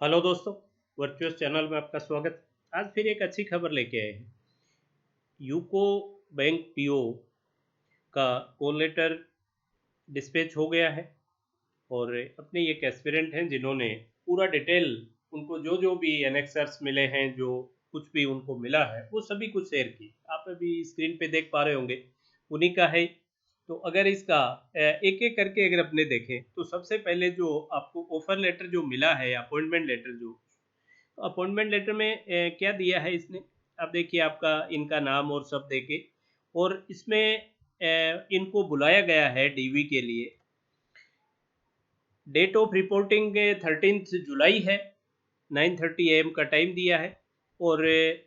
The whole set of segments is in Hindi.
हेलो दोस्तों, वर्चुअस चैनल में आपका स्वागत। आज फिर एक अच्छी खबर लेके आए हैं। यूको बैंक पीओ का कॉल लेटर डिस्पैच हो गया है और अपने एक एस्पिरेंट हैं जिन्होंने पूरा डिटेल, उनको जो जो भी एनेक्सर्स मिले हैं, जो कुछ भी उनको मिला है वो सभी कुछ शेयर की। आप अभी स्क्रीन पे देख पा रहे होंगे, उन्हीं का है। तो अगर इसका एक एक करके अगर अपने देखें तो सबसे पहले जो आपको ऑफर लेटर जो मिला है, अपॉइंटमेंट लेटर जो अपॉइंटमेंट लेटर में क्या दिया है इसने, अब देखिए आपका इनका नाम और सब देके, और इसमें इनको बुलाया गया है डीवी के लिए। डेट ऑफ रिपोर्टिंग 13 जुलाई है, 9:30 AM का टाइम दिया है। और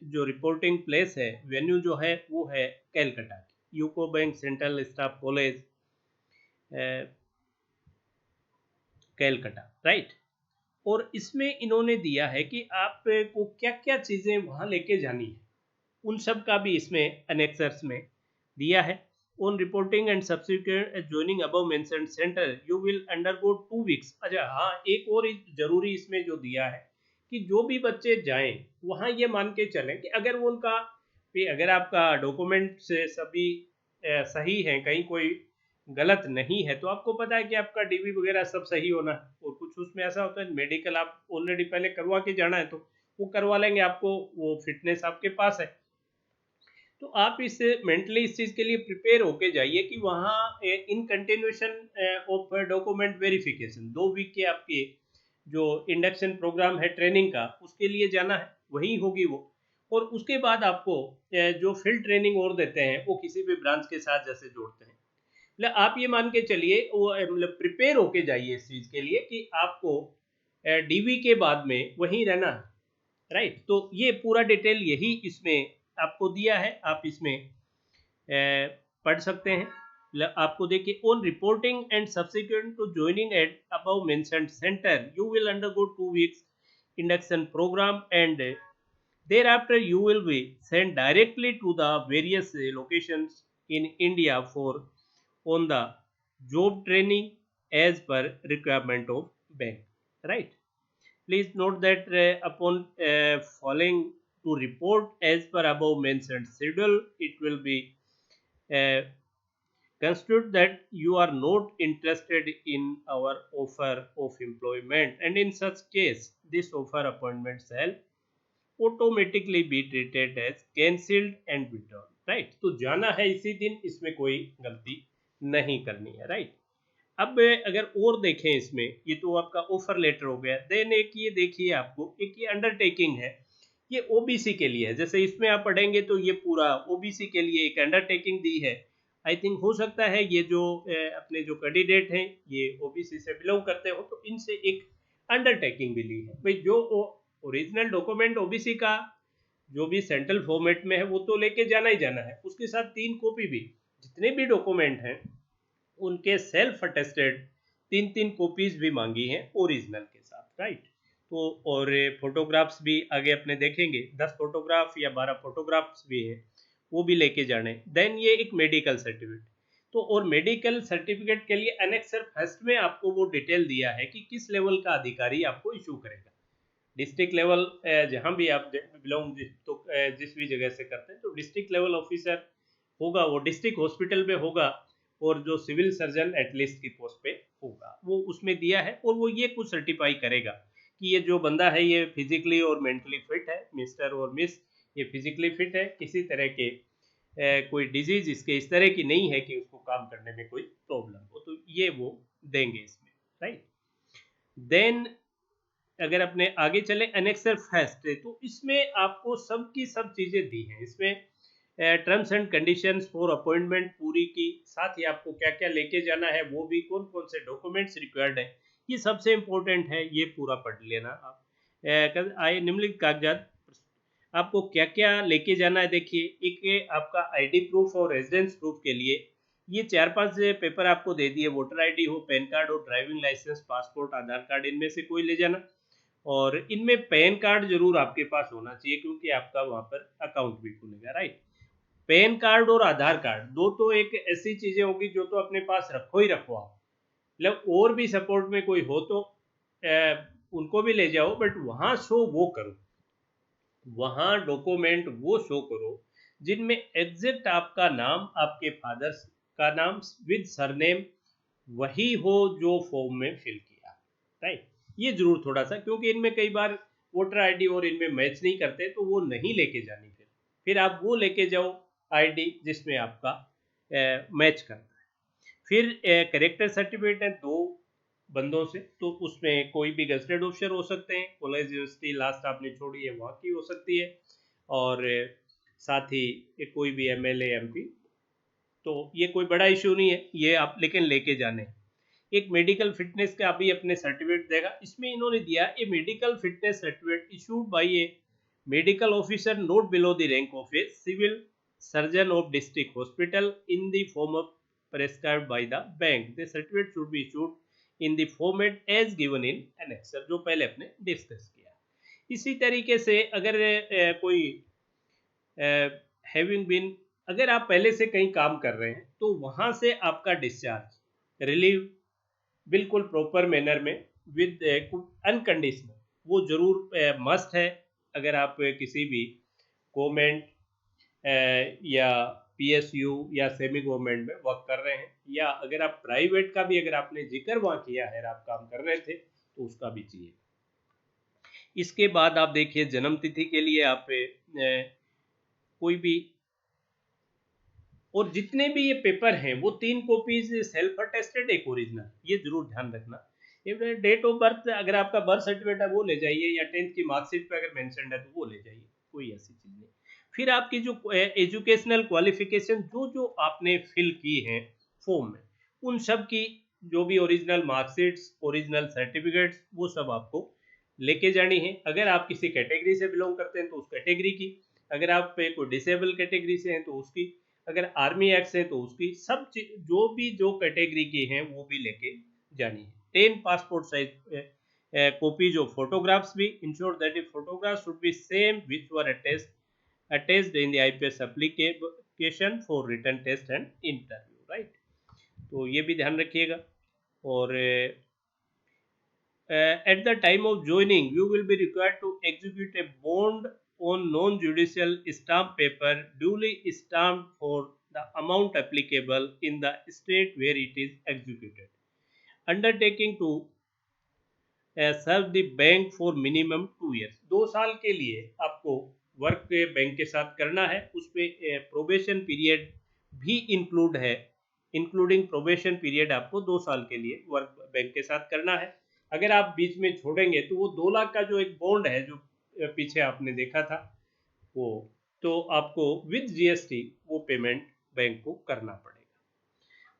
जो रिपोर्टिंग प्लेस है, वेन्यू जो है वो है कैलकाटा की UCO bank central staff college, Calcutta, right. और इसमें इन्होंने दिया है कि आपको क्या क्या चीज़ें वहाँ लेके जानी है, उन सब का भी इसमें अनेक्सर्स में दिया है। On reporting and subsequent joining above mentioned centre you will undergo 2 weeks. अच्छा हाँ, एक और जरूरी इसमें जो दिया है कि जो भी बच्चे जाएं वहाँ ये मान के चलें कि अगर वो उनका भी, अगर आपका डॉक्यूमेंट से सभी सही है, कहीं कोई गलत नहीं है, तो आपको पता है कि आपका डीवी वगैरह सब सही होना है। और कुछ उसमें ऐसा होता है, मेडिकल आप ऑलरेडी पहले करवा के जाना है तो वो करवा लेंगे, आपको वो फिटनेस आपके पास है। तो आप इस मेंटली इस चीज़ के लिए प्रिपेयर होके जाइए कि वहाँ in continuation of document verification 2 week के आपके जो इंडक्शन प्रोग्राम है ट्रेनिंग का, उसके लिए जाना है, वही होगी वो। और उसके बाद आपको जो फील्ड ट्रेनिंग और देते हैं वो किसी भी ब्रांच के साथ जैसे जोड़ते हैं, मतलब आप ये मान के चलिए वो मतलब प्रिपेयर होके जाइए इस चीज़ के लिए कि आपको डीवी के बाद में वहीं रहना है, राइट। तो ये पूरा डिटेल यही इसमें आपको दिया है, आप इसमें पढ़ सकते हैं। आपको देखिए, on reporting and subsequent to joining at above mentioned centre you will undergo 2 weeks induction program, and thereafter you will be sent directly to the various locations in India for on the job training as per requirement of bank, right. Please note that upon following to report as per above mentioned schedule, it will be uh, constitute that you are not interested in our offer of employment, and in such case, this offer appointment shall automatically be treated as cancelled and withdrawn, right। तो जाना है इसी दिन, इसमें कोई गलती नहीं करनी है, राइट। अब अगर और देखें इसमें, ये तो आपका ऑफर लेटर हो गया। देन एक ये देखिए, आपको एक ये अंडरटेकिंग है, ये ओबीसी के लिए है। जैसे इसमें आप पढ़ेंगे तो ये पूरा ओबीसी के लिए एक अंडरटेकिंग दी है। आई थिंक हो सकता है ये जो अपने जो कैंडिडेट हैं ये ओबीसी से बिलोंग करते हो, तो इनसे एक अंडरटेकिंग भी ली है भाई। जो ओरिजिनल डॉक्यूमेंट ओबीसी का जो भी सेंट्रल फॉर्मेट में है वो तो लेके जाना ही जाना है, उसके साथ 3 कॉपी भी, जितने भी डॉक्यूमेंट हैं उनके सेल्फ अटेस्टेड 3-3 कॉपीज भी मांगी हैं ओरिजिनल के साथ, राइट। तो और फोटोग्राफ्स भी आगे अपने देखेंगे, 10 फोटोग्राफ या 12 फोटोग्राफ्स भी हैं, वो भी लेके जाने। देन ये एक मेडिकल सर्टिफिकेट, तो और मेडिकल सर्टिफिकेट के लिए अनेक्सर फर्स्ट में आपको वो डिटेल दिया है कि किस लेवल का अधिकारी आपको इशू करेगा। डिस्ट्रिक्ट लेवल जहाँ भी आप बिलोंग तो जिस भी जगह से करते हैं तो डिस्ट्रिक्ट लेवल ऑफिसर होगा, वो डिस्ट्रिक्ट हॉस्पिटल में होगा, और जो सिविल सर्जन एटलीस्ट की पोस्ट पे होगा वो उसमें दिया है। और वो ये कुछ सर्टिफाई करेगा कि ये जो बंदा है ये फिजिकली और मेंटली फिट है, मिस्टर और मिस, ये फिजिकली फिट है, किसी तरह के कोई डिजीज इसके इस तरह की नहीं है कि उसको काम करने में कोई प्रॉब्लम हो, तो ये वो देंगे इसमें, राइट। देन अगर अपने आगे चले अनेक्सर फर्स्ट, तो इसमें आपको सब की सब चीज़ें दी हैं। इसमें terms and conditions for appointment पूरी की, साथ ही आपको क्या क्या लेके जाना है, वो भी कौन कौन से डॉक्यूमेंट्स रिक्वायर्ड है, ये सबसे इम्पोर्टेंट है, ये पूरा पढ़ लेना आप। आए निम्नलिखित कागजात आपको क्या क्या लेके जाना है। देखिए, एक आपका आईडी प्रूफ और रेजिडेंस प्रूफ के लिए ये 4-5 पेपर आपको दे दिए। वोटर आईडी हो, पैन कार्ड हो, ड्राइविंग लाइसेंस, पासपोर्ट, आधार कार्ड, इनमें से कोई ले जाना। और इनमें पैन कार्ड जरूर आपके पास होना चाहिए क्योंकि आपका वहाँ पर अकाउंट भी खुलेगा, राइट। पैन कार्ड और आधार कार्ड दो तो एक ऐसी चीजें होगी जो तो अपने पास रखो ही रखो आप, मतलब और भी सपोर्ट में कोई हो तो उनको भी ले जाओ, बट वहाँ शो वो करो, वहाँ डॉक्यूमेंट वो शो करो जिनमें एग्जैक्ट आपका नाम, आपके फादर का नाम विद सरनेम वही हो जो फॉर्म में फिल किया, राइट। ये जरूर थोड़ा सा, क्योंकि इनमें कई बार वोटर आईडी और इनमें मैच नहीं करते, तो वो नहीं लेके जानी, फिर आप वो लेके जाओ आईडी जिसमें आपका मैच करता है। फिर करेक्टर सर्टिफिकेट है दो बंदों से, तो उसमें कोई भी गजटेड ऑफिसर हो सकते हैं, कॉलेज यूनिवर्सिटी लास्ट आपने छोड़ी है वहाँ की हो सकती है, और साथ ही कोई भी एमएलए एमपी, तो ये कोई बड़ा इशू नहीं है, ये आप लेकिन लेके जाने। एक मेडिकल फिटनेस का अभी अपने सर्टिफिकेट देगा, इसमें इन्होंने दिया a medical fitness certificate issued by a medical officer not below the rank of a civil surgeon of district hospital in the form of prescribed by the bank. The certificate should be issued in the format as given in annexure, जो पहले अपने डिस्कस किया। इसी तरीके से अगर कोई हैविंग बीन, अगर आप पहले से कहीं काम कर रहे हैं तो वहाँ से आपका डिस्चार्ज रिलीव बिल्कुल प्रॉपर मैनर में विद अनकंडीशनल, वो जरूर मस्ट है। अगर आप किसी भी गवर्नमेंट या पीएसयू या सेमी गवर्नमेंट में वर्क कर रहे हैं, या अगर आप प्राइवेट का भी अगर आपने जिक्र वहाँ किया है, आप काम कर रहे थे, तो उसका भी चाहिए। इसके बाद आप देखिए जन्म तिथि के लिए आप कोई भी, और जितने भी ये पेपर हैं वो 3 कॉपीज सेल्फ अटेस्टेड, एक ओरिजिनल, ये जरूर ध्यान रखना। ये डेट ऑफ बर्थ अगर आपका बर्थ सर्टिफिकेट है वो ले जाइए, या 10th की मार्कशीट पे अगर मेंशन है तो वो ले जाइए, कोई ऐसी चीज़ नहीं। फिर आपकी जो एजुकेशनल क्वालिफिकेशन जो जो आपने फिल की हैं फॉर्म में, उन सब की जो भी ओरिजिनल मार्कशीट्स, ओरिजिनल सर्टिफिकेट्स, वो सब आपको लेके जानी है। अगर आप किसी कैटेगरी से बिलोंग करते हैं तो उस कैटेगरी की, अगर आप कोई डिसेबल कैटेगरी से हैं तो उसकी, अगर आर्मी एक्ट है तो उसकी, सब जो भी जो कैटेगरी की हैं वो भी लेके जानी है। 10 passport size copies of photographs भी, ensure that the photographs should be same which were attached in the IPS application for written test and interview, right। तो ये भी ध्यान रखिएगा। और at the time of joining you will be required to execute a bond on non-judicial stamp paper duly stamped for the amount applicable in the state where it is executed, undertaking to serve the bank for minimum 2 years। 2 साल के लिए आपको वर्क बैंक के साथ करना है, उसमें प्रोबेशन पीरियड भी इंक्लूड है, इंक्लूडिंग प्रोबेशन पीरियड आपको 2 साल के लिए वर्क बैंक के साथ करना है। अगर आप बीच में छोड़ेंगे तो वो 2 लाख का जो एक बॉन्ड है जो पीछे आपने देखा था वो, तो आपको विद जीएसटी वो पेमेंट बैंक को करना पड़ेगा।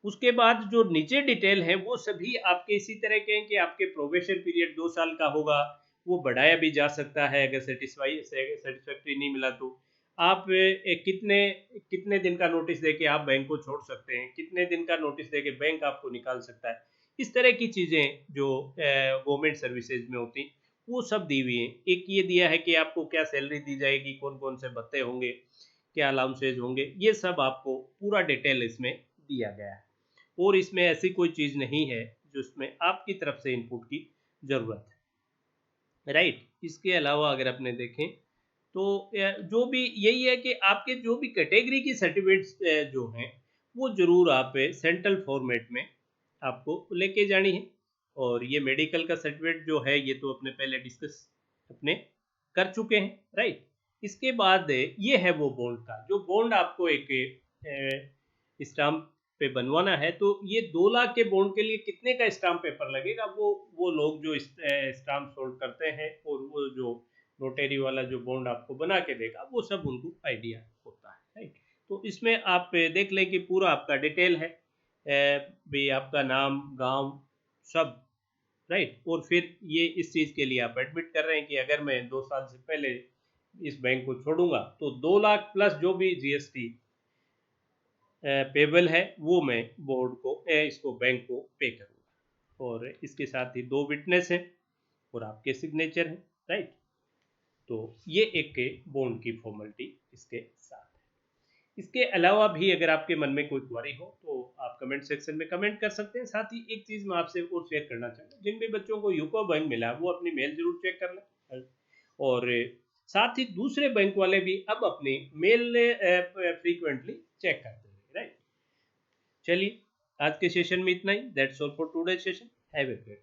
उसके बाद जो नीचे डिटेल है वो सभी आपके इसी तरह के हैं कि आपके प्रोबेशन पीरियड 2 साल का होगा, वो बढ़ाया भी जा सकता है अगर सेटिस्फैक्ट्री नहीं मिला तो। आप कितने कितने दिन का नोटिस देके आप बैंक को छोड़ सकते हैं, कितने दिन का नोटिस देके बैंक आपको निकाल सकता है, इस तरह की चीज़ें जो गवर्नमेंट सर्विसेज में होती वो सब दी हुई हैं। एक ये दिया है कि आपको क्या सैलरी दी जाएगी, कौन कौन से भत्ते होंगे, क्या अलाउंसेज होंगे, ये सब आपको पूरा डिटेल इसमें दिया गया है। और इसमें ऐसी कोई चीज़ नहीं है जिसमें आपकी तरफ से इनपुट की ज़रूरत है, राइट। इसके अलावा अगर अपने देखें तो जो भी यही है कि आपके जो भी कैटेगरी की सर्टिफिकेट्स जो हैं वो ज़रूर आप सेंट्रल फॉर्मेट में आपको लेके जानी है। और ये मेडिकल का सर्टिफिकेट जो है ये तो अपने पहले डिस्कस अपने कर चुके हैं, राइट। इसके बाद ये है वो बॉन्ड का, जो बॉन्ड आपको एक स्टाम्प पे बनवाना है। तो ये 2 लाख के बॉन्ड के लिए कितने का स्टाम्प पेपर लगेगा, वो लोग जो स्टाम्प सोल्ड करते हैं और वो जो नोटेरी वाला जो बॉन्ड आपको बना के देगा वो सब उनको आइडिया होता है, राइट। तो इसमें आप देख लें कि पूरा आपका डिटेल है, भी आपका नाम, गांव, सब, राइट। और फिर ये इस चीज़ के लिए आप एडमिट कर रहे हैं कि अगर मैं 2 साल से पहले इस बैंक को छोड़ूंगा तो 2 लाख प्लस जो भी जीएसटी पेबल है वो मैं बोर्ड को इसको बैंक को पे करूँगा। और इसके साथ ही 2 विटनेस हैं और आपके सिग्नेचर हैं, राइट। तो ये एक बॉन्ड की फॉर्मेलिटी इसके साथ है। इसके अलावा भी अगर आपके मन में कोई क्वेरी हो तो आप कमेंट सेक्शन में कमेंट कर सकते हैं। साथ ही एक चीज़ मैं आपसे और शेयर करना चाहूँगा, जिन भी बच्चों को यूको बैंक मिला वो अपनी मेल जरूर चेक कर लें, और साथ ही दूसरे बैंक वाले भी अब अपने मेल फ्रीक्वेंटली चेक करते हैं, राइट। चलिए, आज के सेशन में इतना ही। That's all for today session. Have a great.